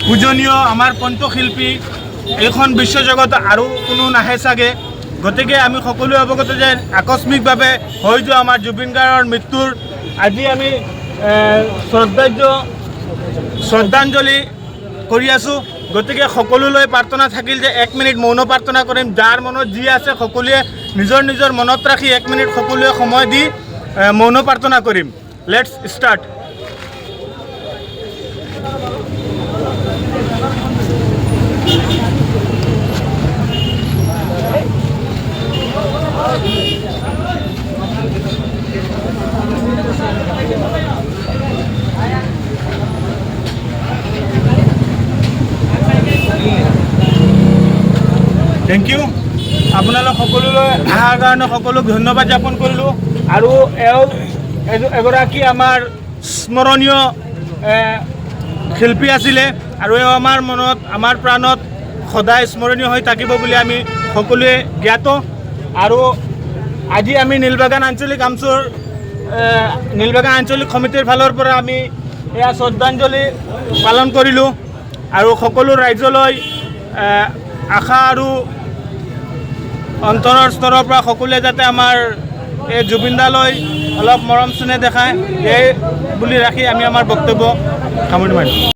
পূজনীয় আমাৰ কণ্ঠশিল্পী এইখন বিশ্বজগত আৰু কোনো নাহে চাগে। গতিকে আমি সকলোৱে অৱগত যে আকস্মিকভাৱে হৈ যোৱা আমাৰ জুবিন গাৰ্গৰ মৃত্যুৰ আজি আমি শ্ৰদ্ধাঞ্জলি কৰি আছোঁ। গতিকে সকলোলৈ প্ৰাৰ্থনা থাকিল যে 1 মিনিট মৌন প্ৰাৰ্থনা কৰিম। যাৰ মনত যি আছে সকলোৱে নিজৰ নিজৰ মনত ৰাখি 1 মিনিট সকলোৱে সময় দি মৌন প্ৰাৰ্থনা কৰিম। Let's start. Thank you. আপোনালোক সকলোলৈ অহাৰ কাৰণে সকলোক ধন্যবাদ জ্ঞাপন কৰিলোঁ। আৰু এগৰাকী আমাৰ স্মৰণীয় শিল্পী আছিলে আৰু এওঁ আমাৰ মনত আমাৰ প্ৰাণত সদায় স্মৰণীয় হৈ থাকিব বুলি আমি সকলোৱে জ্ঞাত। আৰু আজি আমি নীলবাগান আঞ্চলিক আমচুৰ নীলবাগান আঞ্চলিক সমিতিৰ ফালৰ পৰা আমি এয়া শ্ৰদ্ধাঞ্জলি পালন কৰিলোঁ। আৰু সকলো ৰাইজলৈ আশা আৰু অন্তৰৰ স্তৰৰ পৰা সকলোৱে যাতে আমাৰ এই জুবিনদালৈ অলপ মৰম চেনেহ দেখায় এই বুলি ৰাখি আমি আমাৰ বক্তব্য সামৰণি মাৰিম।